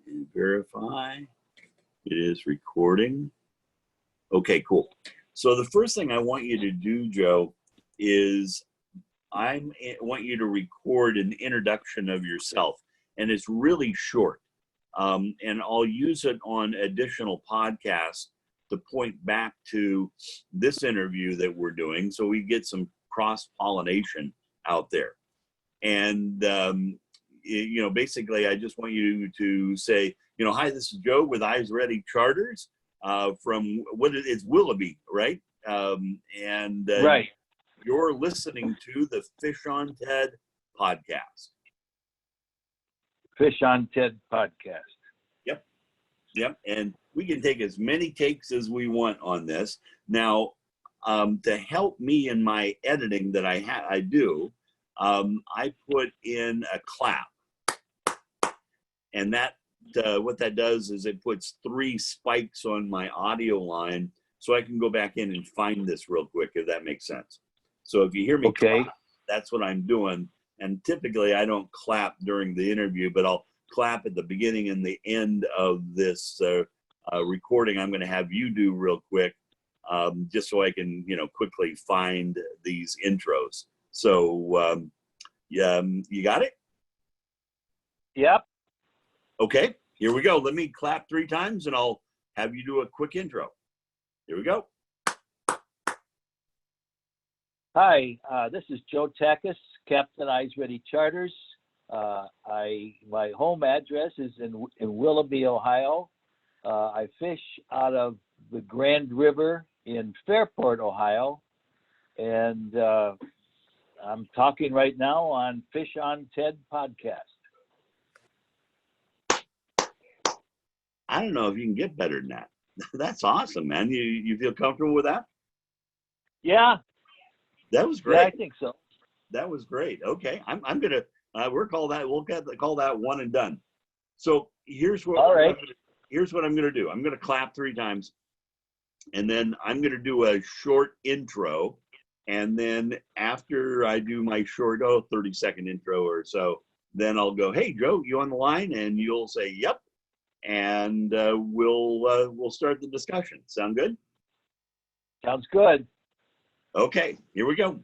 And verify. It is recording. Okay, cool. So the first thing I want you to do, Joe, is I want you to record an introduction of yourself, and it's really short. And I'll use it on additional podcasts to point back to this interview that we're doing, so we get some cross-pollination out there. And basically, I just want you to say, hi, this is Joe with Eyes Ready Charters from it's Willoughby, right? Right. You're listening to the Fish on Ted podcast. Fish on Ted podcast. Yep. And we can take as many takes as we want on this. Now, to help me in my editing that I do, I put in a clap. And that what that does is it puts 3 spikes on my audio line, so I can go back in and find this real quick, if that makes sense. So if you hear me clap, that's what I'm doing. And typically I don't clap during the interview, but I'll clap at the beginning and the end of this recording I'm going to have you do real quick, just so I can, quickly find these intros. So you got it? Yep. Okay, here we go. Let me clap 3 times and I'll have you do a quick intro. Here we go. Hi, this is Joe Takis, Captain Eyes Ready Charters. My home address is in Willoughby, Ohio. I fish out of the Grand River in Fairport, Ohio. And I'm talking right now on Fish on Ted podcast. I don't know if you can get better than that. That's awesome, man. You feel comfortable with that? Yeah. That was great. Yeah, I think so. That was great. Okay, I'm gonna we'll call that one and done. So here's what. All right. Here's what I'm gonna do. I'm gonna clap 3 times, and then I'm gonna do a short intro, and then after I do my short 30-second intro or so, then I'll go, hey Joe, you on the line? And you'll say yep, and we'll start the discussion. Sound good? Sounds good. Okay, here we go.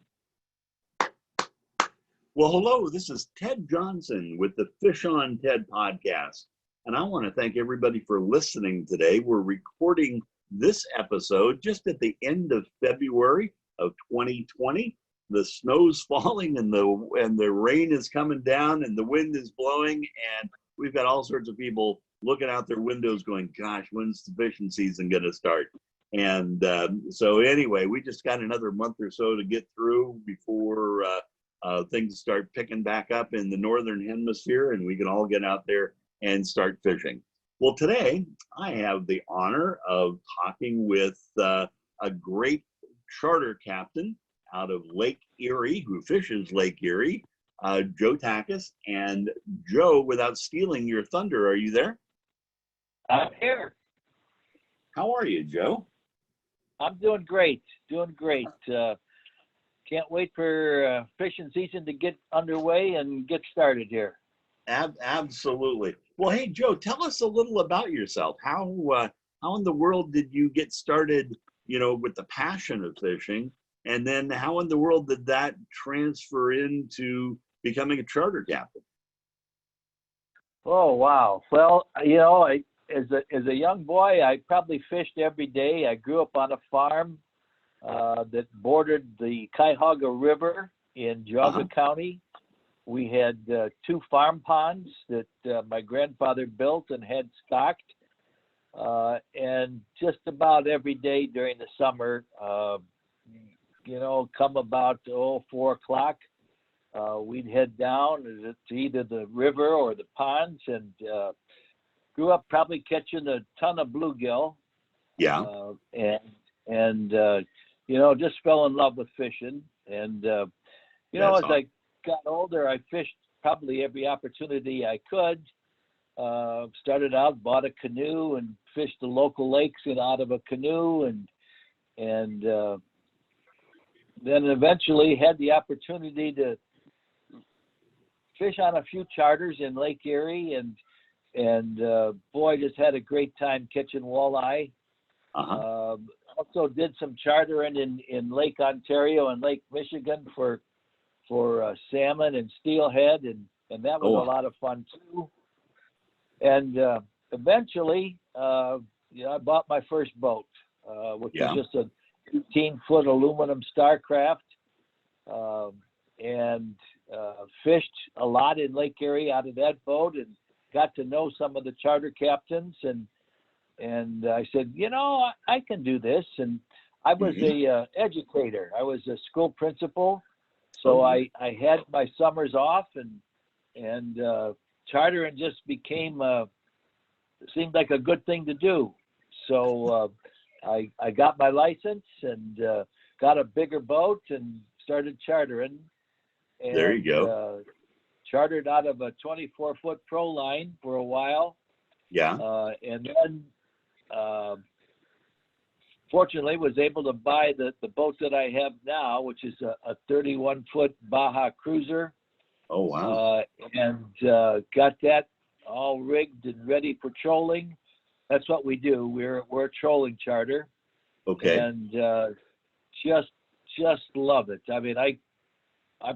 Well, hello, this is Ted Johnson with the Fish on Ted podcast. And I want to thank everybody for listening today. We're recording this episode just at the end of February of 2020. The snow's falling and the rain is coming down and the wind is blowing. And we've got all sorts of people looking out their windows going, gosh, when's the fishing season going to start? And so anyway, we just got another month or so to get through before things start picking back up in the northern hemisphere and we can all get out there and start fishing. Well, today I have the honor of talking with a great charter captain out of Lake Erie, who fishes Lake Erie, Joe Takis. And Joe, without stealing your thunder, are you there? I'm here. How are you, Joe? I'm doing great. Can't wait for fishing season to get underway and get started here. Absolutely. Well, hey, Joe, tell us a little about yourself. How in the world did you get started, with the passion of fishing? And then how in the world did that transfer into becoming a charter captain? Oh, wow. Well, as a young boy, I probably fished every day. I grew up on a farm that bordered the Cuyahoga River in Geauga County. We had 2 farm ponds that my grandfather built and had stocked. And just about every day during the summer, come about 4 o'clock, we'd head down to either the river or the ponds and grew up probably catching a ton of bluegill. Yeah. Just fell in love with fishing. And, as I got older, I fished probably every opportunity I could. Started out, bought a canoe and fished the local lakes out of a canoe and then eventually had the opportunity to fish on a few charters in Lake Erie and boy, just had a great time catching walleye. Also did some chartering in Lake Ontario and Lake Michigan for salmon and steelhead, and that was a lot of fun too. And eventually, I bought my first boat, which was just a 18-foot aluminum Starcraft, and fished a lot in Lake Erie out of that boat, and got to know some of the charter captains, and I said, I can do this. And I was a educator. I was a school principal, so I had my summers off, and chartering just became seemed like a good thing to do. So I got my license and got a bigger boat and started chartering. And, there you go. Chartered out of a 24-foot pro line for a while. Yeah. And then fortunately was able to buy the boat that I have now, which is a 31-foot Baja Cruiser. Oh, wow. And got that all rigged and ready for trolling. That's what we do. We're a trolling charter. Okay. And just love it. I mean, I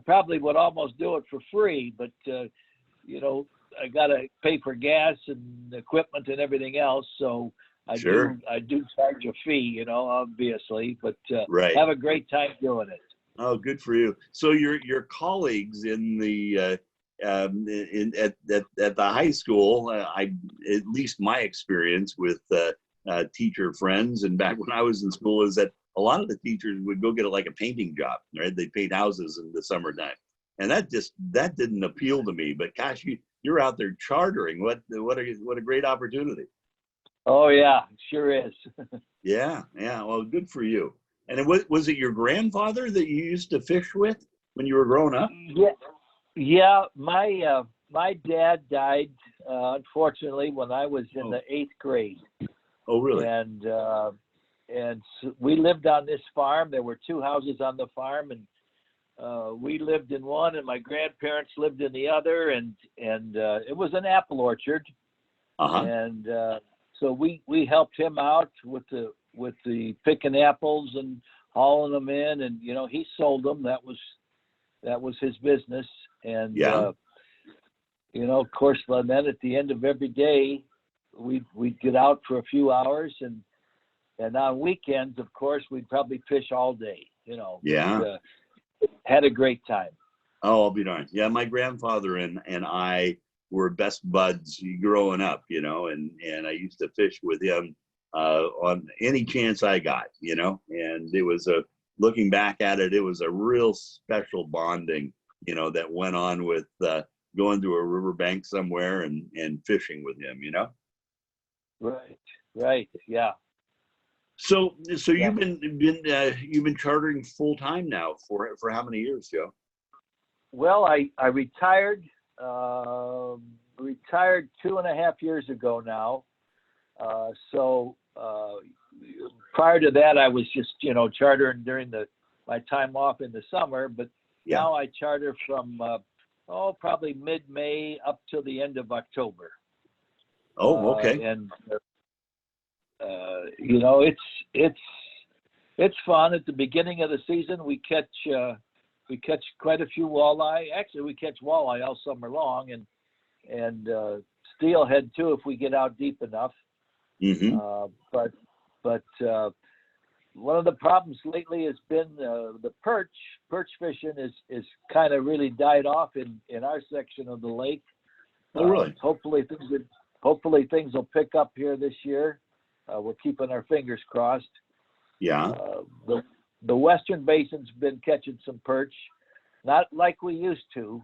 probably would almost do it for free, but I got to pay for gas and equipment and everything else. So I do charge a fee, obviously, but have a great time doing it. Oh, good for you. So your colleagues in the at the high school, at least my experience with teacher friends, and back when I was in school, is that a lot of the teachers would go get a painting job, right? They paint houses in the summertime, and that didn't appeal to me. But gosh, you're out there chartering. What a great opportunity. Oh yeah, sure is. Yeah. Well, good for you. And was it your grandfather that you used to fish with when you were growing up? Yeah. My dad died unfortunately when I was in the 8th grade. Oh, really? And so we lived on this farm. There were 2 houses on the farm, and we lived in one, and my grandparents lived in the other, and it was an apple orchard. And so we helped him out with the picking apples and hauling them in, and he sold them. That was his business. And of course, then at the end of every day, we'd get out for a few hours, and on weekends, of course, we'd probably fish all day. Had a great time. Oh, I'll be darned. Yeah, my grandfather and I were best buds growing up, and I used to fish with him on any chance I got, and it was looking back at it, it was a real special bonding, that went on with going to a riverbank somewhere and fishing with him, Right. Yeah. So you've been chartering full time now for how many years, Joe? Well, I retired 2.5 years ago now. So prior to that, I was just chartering during my time off in the summer. But now I charter from probably mid-May up till the end of October. Oh, okay. And it's fun. At the beginning of the season, we catch quite a few walleye. Actually, we catch walleye all summer long, and steelhead too if we get out deep enough. But one of the problems lately has been the perch. Perch fishing is kind of really died off in our section of the lake. Oh, really? Hopefully things will pick up here this year. We're keeping our fingers crossed. Yeah. The Western Basin's been catching some perch, not like we used to,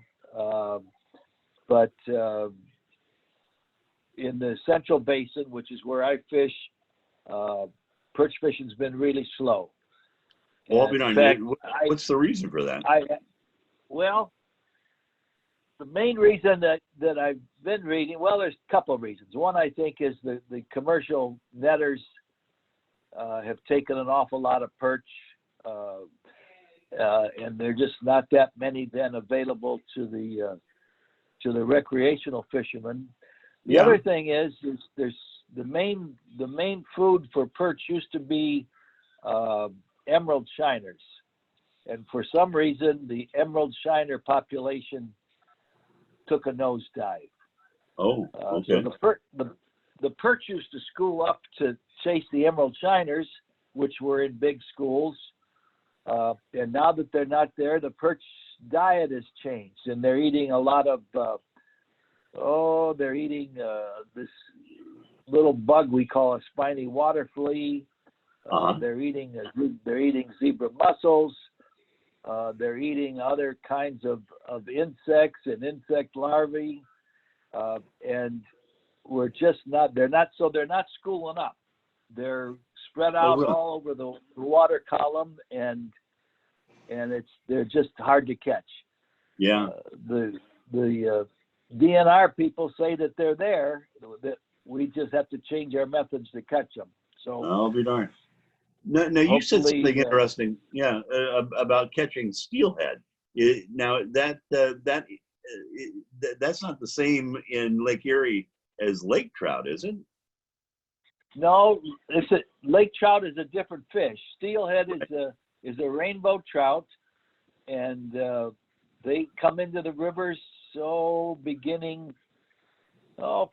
but in the Central Basin, which is where I fish, perch fishing's been really slow. Well, what's the reason for that? Well, the main reason that I've been reading, well, there's a couple of reasons. One, I think, is the commercial netters have taken an awful lot of perch, and they're just not that many then available to the recreational fishermen. The other thing is there's the main food for perch used to be emerald shiners, and for some reason the emerald shiner population took a nosedive. Oh, okay. So the perch used to school up to chase the emerald shiners, which were in big schools, and now that they're not there, the perch diet has changed, and they're eating a lot of they're eating this little bug we call a spiny water flea. They're eating zebra mussels. They're eating other kinds of insects and insect larvae, and we're just not. They're not schooling up. They're spread out all over the water column, and they're just hard to catch. Yeah. The DNR people say that they're there. That we just have to change our methods to catch them. So I'll be darned. Now you said something interesting, about catching steelhead. Now that's not the same in Lake Erie as lake trout, is it? No, lake trout is a different fish. Steelhead is a rainbow trout, and they come into the rivers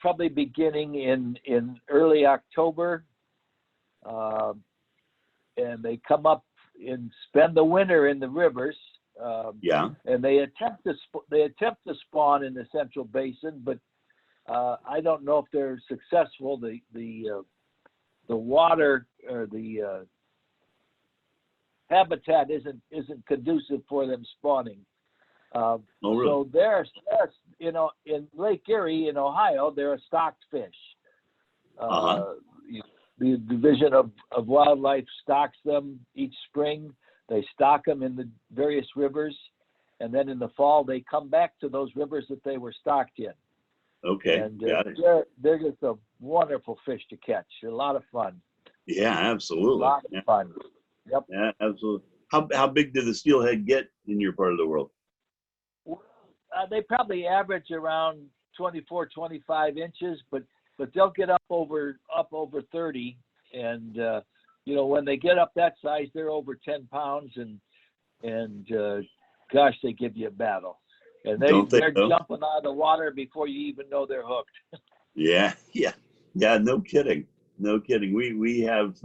probably beginning in early October. And they come up and spend the winter in the rivers. And they attempt to spawn in the Central Basin, but I don't know if they're successful. The water or the habitat isn't conducive for them spawning. Really? So they're in Lake Erie in Ohio, they're a stocked fish. The Division of Wildlife stocks them each spring. They stock them in the various rivers, and then in the fall they come back to those rivers that they were stocked in. Okay, and got it. they're just a wonderful fish to catch. They're a lot of fun. Yeah, absolutely. A lot of fun. Yep. Yeah, absolutely. How big do the steelhead get in your part of the world? They probably average around 24, 25 inches, but they'll get up over 30, and when they get up that size, they're over 10 pounds, and gosh, they give you a battle, and they're jumping out of the water before you even know they're hooked. Yeah. No kidding. We have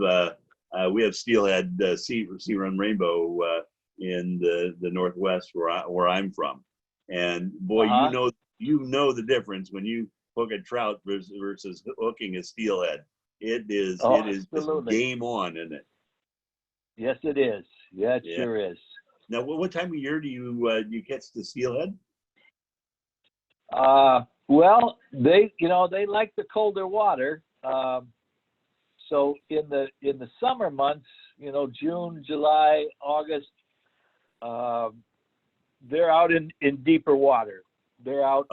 steelhead sea run rainbow in the Northwest where I'm from, and boy, you know the difference when you hook a trout versus hooking a steelhead. It is just game on, isn't it? Yes, it is. Yeah, it sure is. Now, what time of year do you catch the steelhead? Well, they like the colder water. So in the summer months, June, July, August, they're out in deeper water. They're out.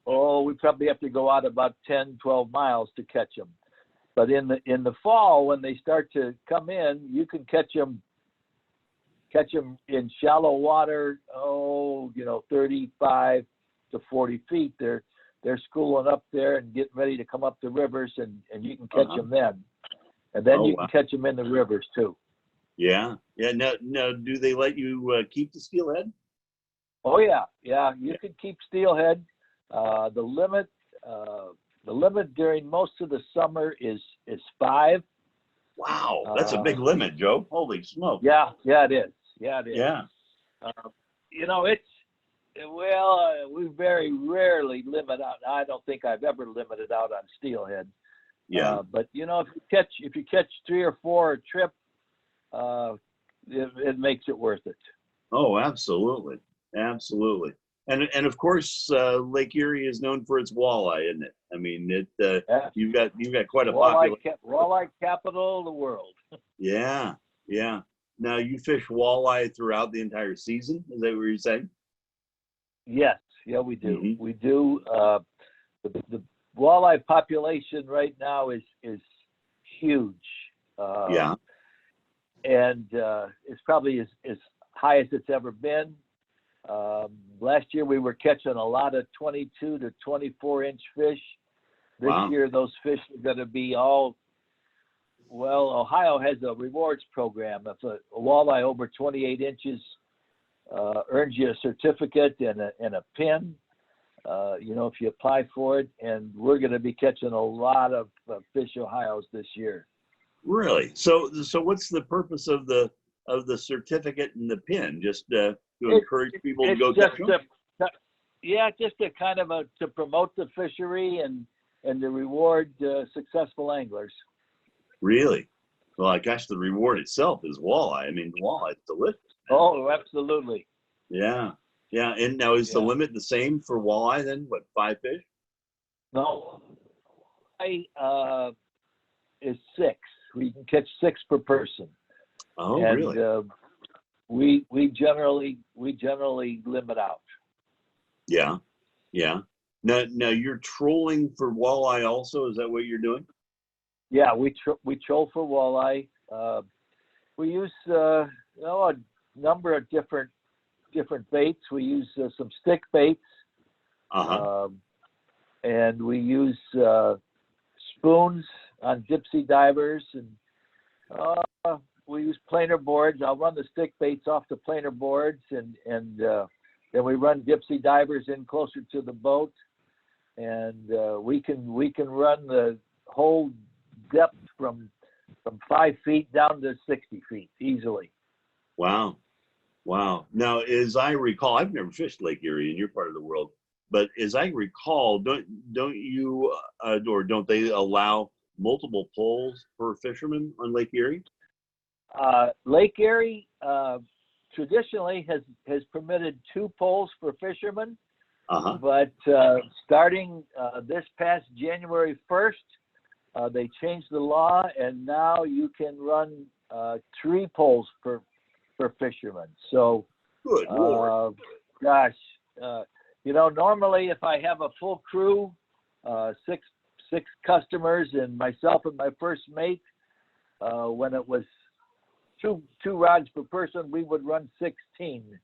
We probably have to go out about 10, 12 miles to catch them. But in the fall, when they start to come in, you can catch them in shallow water. 35 to 40 feet. They're schooling up there and getting ready to come up the rivers, and you can catch them then. And then you can catch them in the rivers too. Yeah. Now, do they let you keep the steelhead? Oh yeah. You can keep steelhead. The limit during most of the summer is 5. Wow, that's a big limit, Joe. Holy smoke. Yeah, it is. Yeah. We very rarely limit out. I don't think I've ever limited out on steelhead. Yeah. But if you catch 3 or 4 a trip, it makes it worth it. Oh, absolutely. And of course, Lake Erie is known for its walleye, isn't it? I mean, you've got quite a population. Walleye capital of the world. Yeah. Now you fish walleye throughout the entire season. Is that what you're saying? Yes. Yeah, we do. Mm-hmm. We do. The walleye population right now is huge. And it's probably as high as it's ever been. Last year we were catching a lot of 22 to 24 inch fish. This Wow. year, those fish are going to be all, well, Ohio has a rewards program. If a walleye over 28 inches earns you a certificate and a pin, if you apply for it. And we're going to be catching a lot of fish Ohio's this year. Really? So what's the purpose of the certificate and the pin? Just to encourage people to go catch them? Just to kind of to promote the fishery and to reward successful anglers. Really? Well, I guess the reward itself is walleye. I mean, walleye is delicious. Oh, absolutely. Yeah. Yeah. And now is the limit the same for walleye then? What, 5 fish? No. Is 6. We can catch 6 per person. Oh, and, really? We generally limit out. Yeah. Yeah. Now you're trolling for walleye also. Is that what you're doing? Yeah, we troll for walleye. We use a number of different baits. We use some stick baits, and we use spoons on gypsy divers, and we use planer boards. I'll run the stick baits off the planer boards, and then we run gypsy divers in closer to the boat, and we can run the whole depth from 5 feet down to 60 feet easily. Wow. Now, as I recall, I've never fished Lake Erie in your part of the world, but as I recall, don't you or don't they allow multiple poles per fisherman on Lake Erie? Lake Erie traditionally has permitted 2 poles for fishermen, but starting this past January 1st, they changed the law, and now you can run 3 poles per fisherman. So, good Lord. Normally if I have a full crew, 6 customers and myself and my first mate, when it was two rods per person, we would run 16.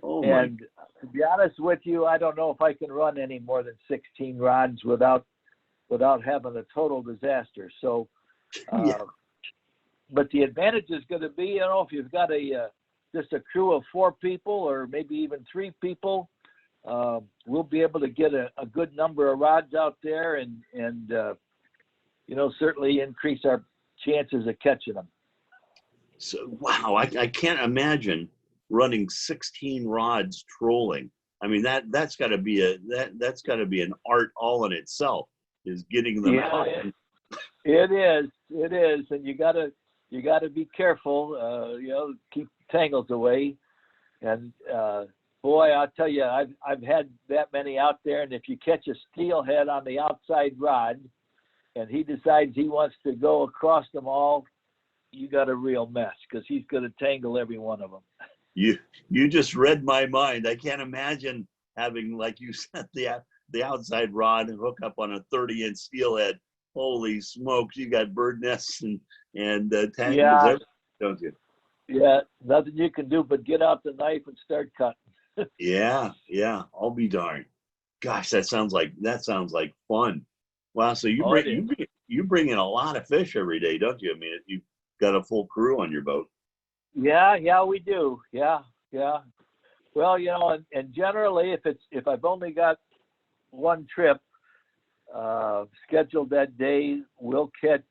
Oh, and to be honest with you, I don't know if I can run any more than 16 rods without having a total disaster. So, but the advantage is going to be, if you've got just a crew of 4 people or maybe even 3 people, we'll be able to get a good number of rods out there and certainly increase our chances of catching them. So, wow, I can't imagine running 16 rods trolling. I mean, that's got to be that's got to be an art all in itself, is getting them out. It is, and you gotta be careful. Keep tangles away, and boy, I'll tell you, I've had that many out there, and if you catch a steelhead on the outside rod, and he decides he wants to go across them all, you got a real mess, because he's going to tangle every one of them. You just read my mind. I can't imagine having, like you said, the outside rod and hook up on a 30-inch steelhead. Holy smokes, you got bird nests and tangles everywhere, don't you? Yeah, nothing you can do but get out the knife and start cutting. Yeah, I'll be darned. Gosh, that sounds like fun. Wow, so you bring in a lot of fish every day, don't you? I mean, you've got a full crew on your boat. Yeah, we do. Yeah. Well, and generally, if I've only got one trip scheduled that day, we'll catch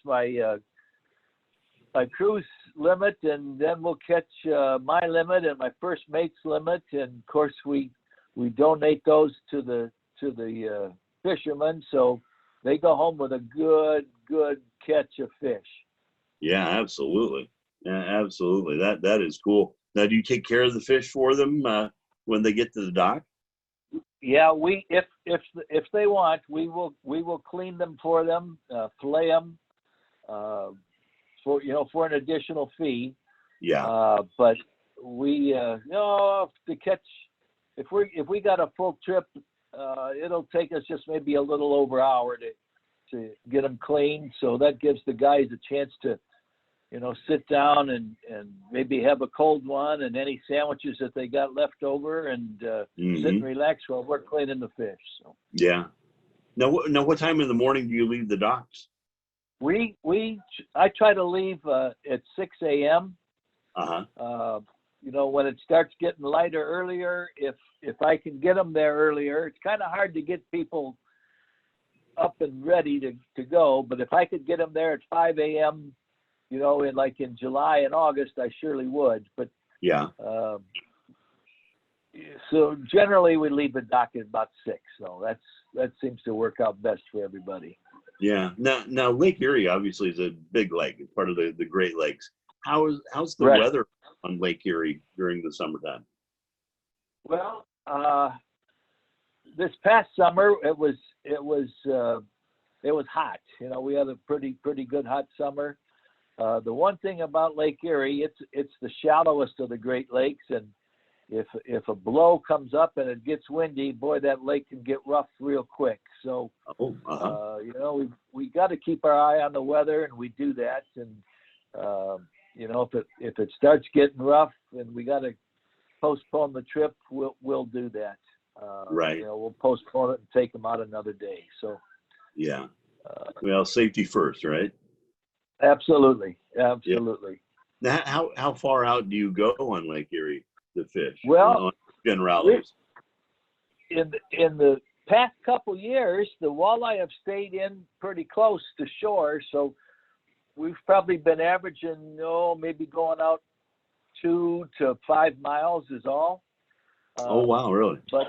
my crew's limit, and then we'll catch my limit and my first mate's limit, and of course we donate those to the fishermen, so they go home with a good catch of fish. Yeah, absolutely. Yeah, absolutely. That is cool. Now, do you take care of the fish for them when they get to the dock? Yeah, if they want, we will clean them for them, fillet them, for an additional fee. Yeah. But we to catch, if we got a full trip, it'll take us just maybe a little over an hour to get them clean. So that gives the guys a chance to sit down and maybe have a cold one and any sandwiches that they got left over, and sit and relax while we're cleaning the fish. So. Yeah. Now, what time in the morning do you leave the docks? I try to leave at 6 a.m. Uh-huh. When it starts getting lighter earlier, if I can get them there earlier, it's kind of hard to get people up and ready to go. But if I could get them there at 5 a.m., in July and August, I surely would. But Yeah. So generally we leave the dock at about 6. So that seems to work out best for everybody. Yeah. Now Lake Erie obviously is a big lake. It's part of the Great Lakes. How's the Right. weather on Lake Erie during the summertime? Well, this past summer it was hot. We had a pretty good hot summer. The one thing about Lake Erie, it's the shallowest of the Great Lakes, and if a blow comes up and it gets windy, boy, that lake can get rough real quick. So, we got to keep our eye on the weather, and we do that. And if it starts getting rough and we got to postpone the trip, we'll do that. Right. We'll postpone it and take them out another day. So. Yeah. Well, safety first, right? Absolutely. Yeah. Now, how far out do you go on Lake Erie to fish? Well, on generalities. In the past couple years, the walleye have stayed in pretty close to shore, so we've probably been averaging, maybe going out 2 to 5 miles is all. Oh wow, really? But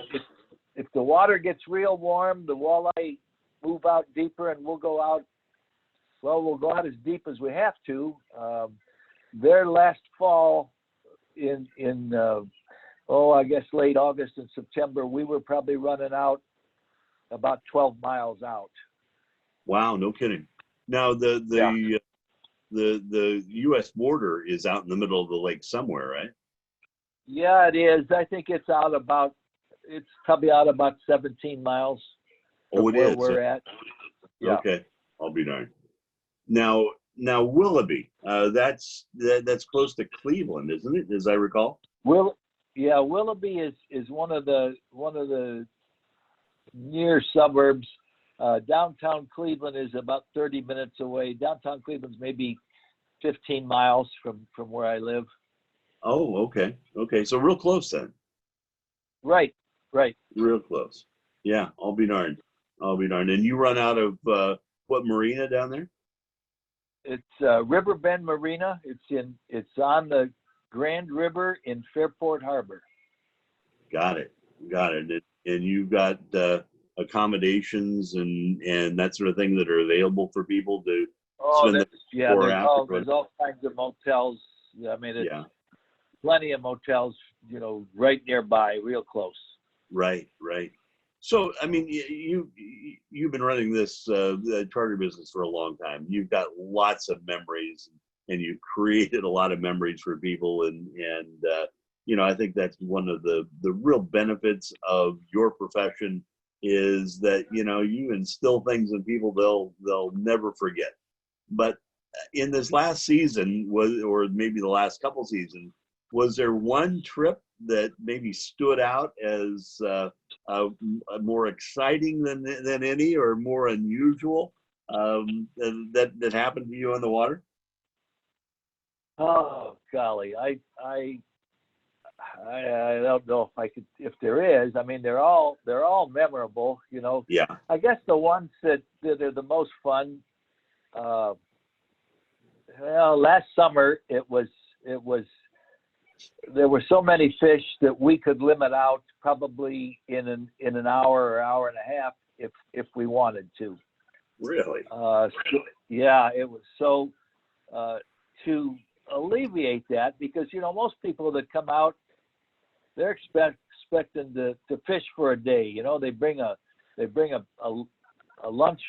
if the water gets real warm, the walleye move out deeper, and we'll go out as deep as we have to. Their last fall in I guess late August and September, we were probably running out about 12 miles out. Wow, no kidding. Now the U.S. border is out in the middle of the lake somewhere, right? Yeah, it is. I think it's probably out about 17 miles from where we're at. Yeah. Okay, I'll be darned. Now Willoughby, that's close to Cleveland, isn't it? As I recall. Willoughby is one of the near suburbs. Downtown Cleveland is about 30 minutes away. Downtown Cleveland's maybe 15 miles from where I live. Oh, okay. So real close then. Right. Real close. Yeah, I'll be darned. And you run out of what marina down there? It's Riverbend Marina. It's on the Grand River in Fairport Harbor. Got it. And you've got accommodations and that sort of thing that are available for people to spend the 4 hours. There's all kinds of motels. I mean, plenty of motels, right nearby, real close. Right. So, I mean, you've been running this charter business for a long time. You've got lots of memories, and you've created a lot of memories for people. And I think that's one of the real benefits of your profession is that, you instill things in people they'll never forget. But in this last season, or maybe the last couple seasons, was there one trip that maybe stood out as more exciting than any, or more unusual that happened to you on the water? Oh golly, I don't know if there is. I mean, they're all memorable. Yeah. I guess the ones that are the most fun. Last summer there were so many fish that we could limit out probably in an hour or hour and a half if we wanted to. Really? It was so to alleviate that, because most people that come out, they're expecting to fish for a day. They bring a lunch,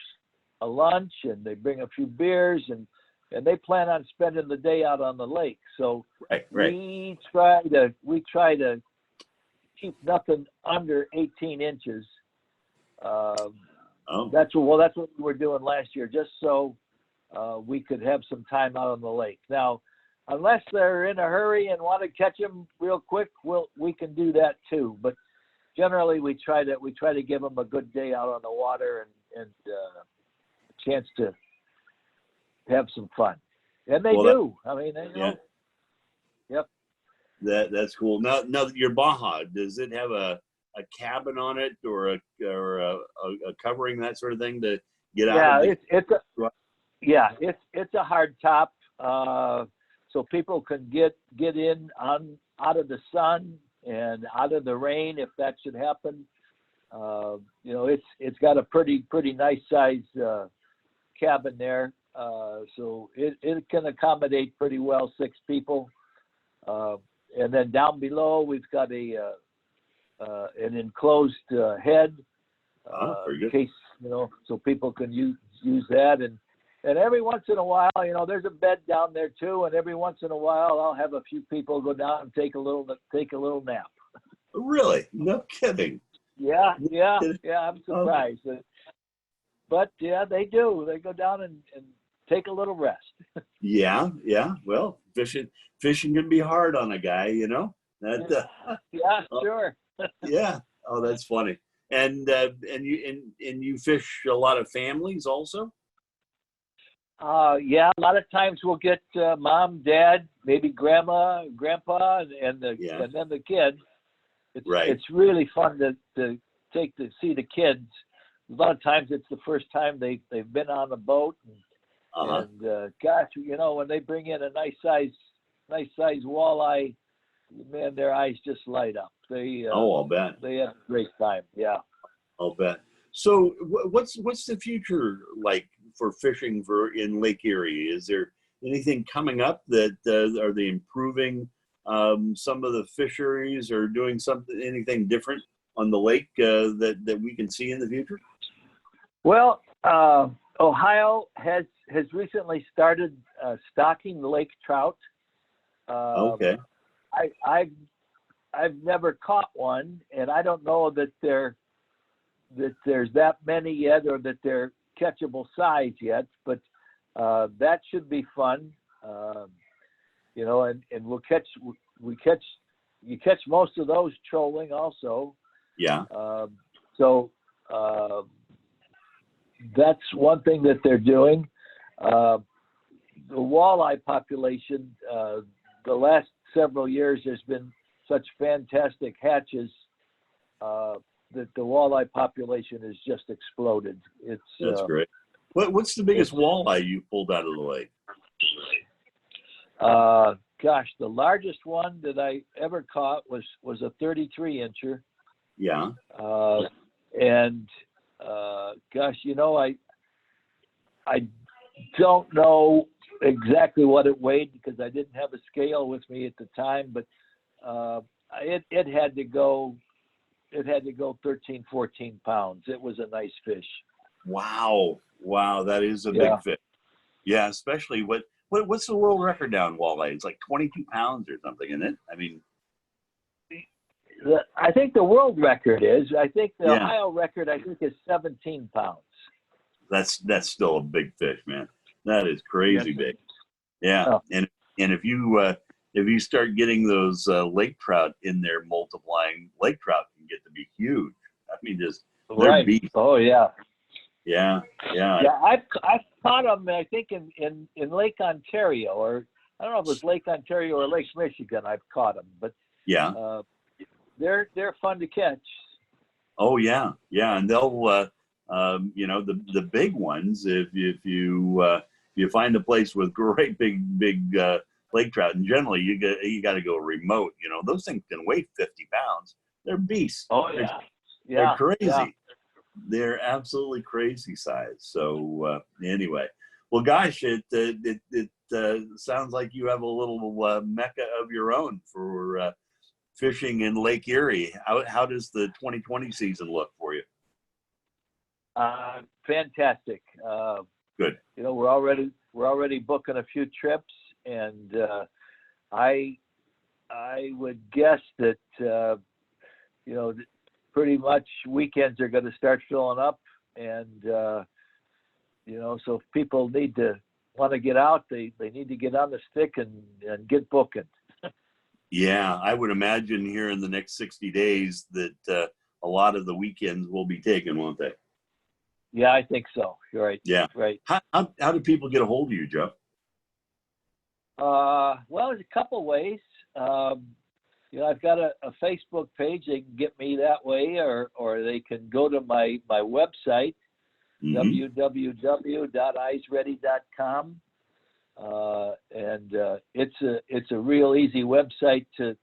and they bring a few beers, and they plan on spending the day out on the lake. So right. we try to keep nothing under 18 inches. That's what we were doing last year, just so we could have some time out on the lake. Now, unless they're in a hurry and want to catch them real quick, we can do that too. But generally, we try to give them a good day out on the water, a chance to have some fun. And they Well, do. I mean, they yeah, know. Yep. that's cool. Now your Baja, does it have a cabin on it or a covering, that sort of thing, to get out Yeah, of the? it's a hard top, so people can get in out of the sun and out of the rain if that should happen. It's got a pretty nice size cabin there, so it can accommodate pretty well 6 people. And then down below we've got an enclosed head, Very in good. case so people can use that. And every once in a while, there's a bed down there too. And every once in a while, I'll have a few people go down and take a little nap. Really? No kidding. Yeah. I'm Oh. surprised. But yeah, they do. They go down and take a little rest. Yeah. Well, fishing can be hard on a guy, That. Yeah, Oh, sure. yeah. Oh, that's funny. And you fish a lot of families also? Yeah, a lot of times we'll get mom, dad, maybe grandma, grandpa, and then the kids. It's really fun to see the kids. A lot of times it's the first time they've been on a boat, and gosh, when they bring in a nice size walleye, man, their eyes just light up. I'll bet. They have a great time. Yeah. I'll bet. So what's the future like for fishing in Lake Erie? Is there anything coming up that are they improving some of the fisheries or doing anything different on the lake that we can see in the future? Well, Ohio has recently started stocking the lake trout. Okay. I've never caught one, and I don't know that there's that many yet, or that they're catchable size yet. But that should be fun, and you catch most of those trolling also. Yeah. So that's one thing that they're doing. The walleye population, the last several years, there's been such fantastic hatches that the walleye population has just exploded. That's great. What's the biggest walleye you pulled out of the lake? Gosh, the largest one that I ever caught was a 33-incher. Yeah. And gosh, I don't know exactly what it weighed because I didn't have a scale with me at the time, but it had to go 13, 14 pounds. It was a nice fish. Wow, that is a big fish. Yeah, especially what's the world record down walleye? It's like 22 pounds or something, isn't it? I mean, I think the world record is. I think the Ohio record, is 17 pounds. That's still a big fish, man. That is crazy big. Yeah, oh. and if you start getting those lake trout in there multiplying, lake trout can get to be huge. I mean, they're beasts. Oh yeah. Yeah. I've caught them. I think in Lake Ontario, or I don't know if it was Lake Ontario or Lake Michigan. I've caught them, but they're fun to catch. Oh yeah, and they'll the big ones, if you find a place with great big lake trout, and generally you got to go remote. Those things can weigh 50 pounds. They're beasts. Oh yeah, they're crazy. Yeah. They're absolutely crazy size. So anyway, well, gosh, it sounds like you have a little mecca of your own for fishing in Lake Erie. How does the 2020 season look for you? Fantastic. Good. We're already booking a few trips, and I would guess that pretty much weekends are going to start filling up, and so if people want to get out, they need to get on the stick and get booking. Yeah, I would imagine here in the next 60 days that a lot of the weekends will be taken, won't they? Yeah, I think so. You're right. Yeah. Right. How do people get a hold of you, Joe? Well, there's a couple ways. I've got a Facebook page. They can get me that way, or they can go to my website, www.eyesready.com. And it's a real easy website to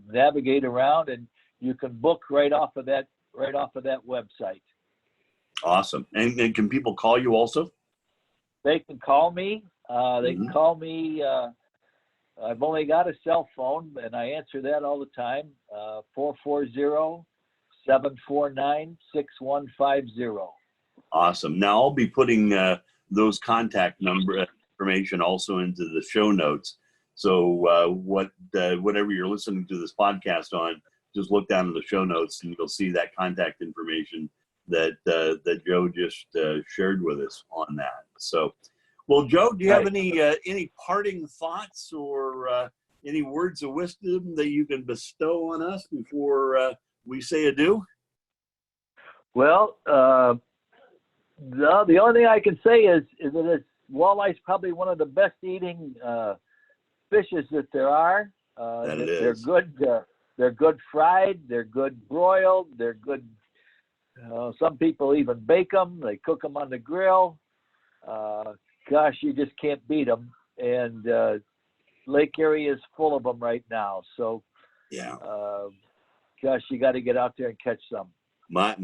navigate around, and you can book right off of that website. Awesome. And can people call you also? They can call me. They can call me. I've only got a cell phone, and I answer that all the time. 440-749-6150. Awesome. Now I'll be putting those contact number information also into the show notes. So whatever you're listening to this podcast on, just look down in the show notes and you'll see that contact information that Joe just shared with us on that. So, well, Joe, do you have any parting thoughts or any words of wisdom that you can bestow on us before we say adieu? Well, the only thing I can say is that walleye is probably one of the best eating fishes that there are. They're good. They're good fried. They're good broiled. They're good. Some people even bake them. They cook them on the grill. Gosh, you just can't beat them. And Lake Erie is full of them right now. So, yeah. Gosh, you got to get out there and catch some. My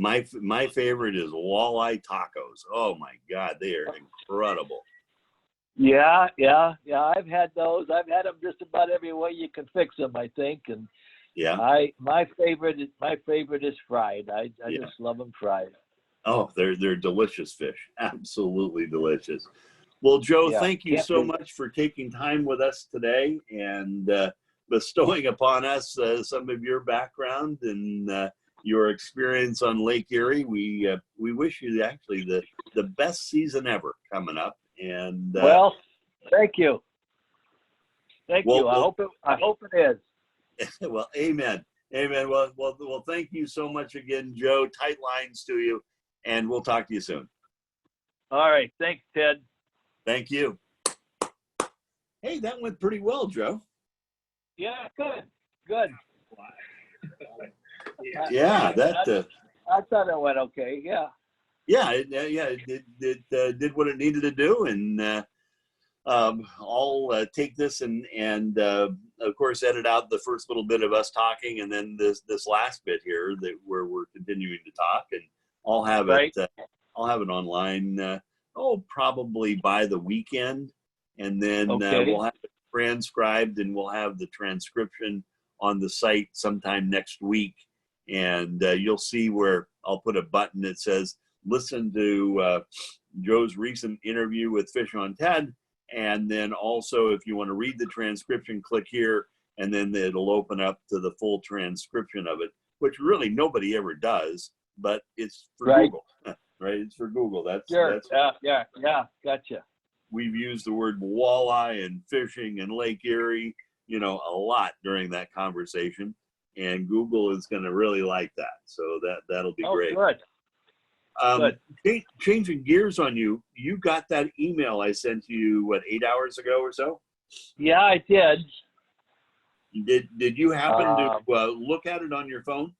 favorite is walleye tacos. Oh my God, they are incredible. Yeah. I've had those. I've had them just about every way you can fix them, I think. And yeah, my favorite is fried. I just love them fried. Oh, they're delicious fish. Absolutely delicious. Well, Joe, thank you so much for taking time with us today and bestowing upon us some of your background and your experience on Lake Erie. We wish you actually the best season ever coming up. And well, thank you. Thank you. I hope it is. Well, amen. Amen. Well, thank you so much again, Joe. Tight lines to you, and we'll talk to you soon. All right. Thanks, Ted. Thank you. Hey, that went pretty well, Joe. Yeah, good. Yeah, I thought it went okay. Yeah. Yeah, it did what it needed to do, and I'll take this and of course edit out the first little bit of us talking, and then this last bit here where we're continuing to talk, and I'll have it online. Probably by the weekend, and then we'll have it transcribed, and we'll have the transcription on the site sometime next week, and you'll see where I'll put a button that says listen to Joe's recent interview with Fish on Ted. And then also, if you want to read the transcription, click here, and then it'll open up to the full transcription of it, which really nobody ever does, but it's for Google, right? It's for Google. That's yeah, gotcha. We've used the word walleye and fishing and Lake Erie, a lot during that conversation, and Google is going to really like that. So that'll be great. Good. Changing gears on you, you got that email I sent you, 8 hours ago or so? Yeah, I did. Did you happen to look at it on your phone?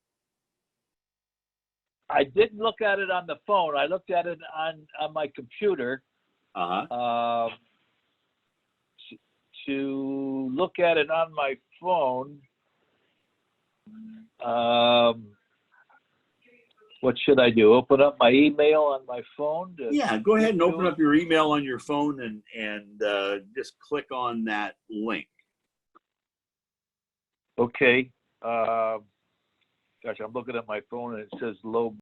I didn't look at it on the phone. I looked at it on my computer. To look at it on my phone, what should I do? Open up my email on my phone? Yeah, go ahead and open up your email on your phone and just click on that link. Okay. Gosh, I'm looking at my phone and it says low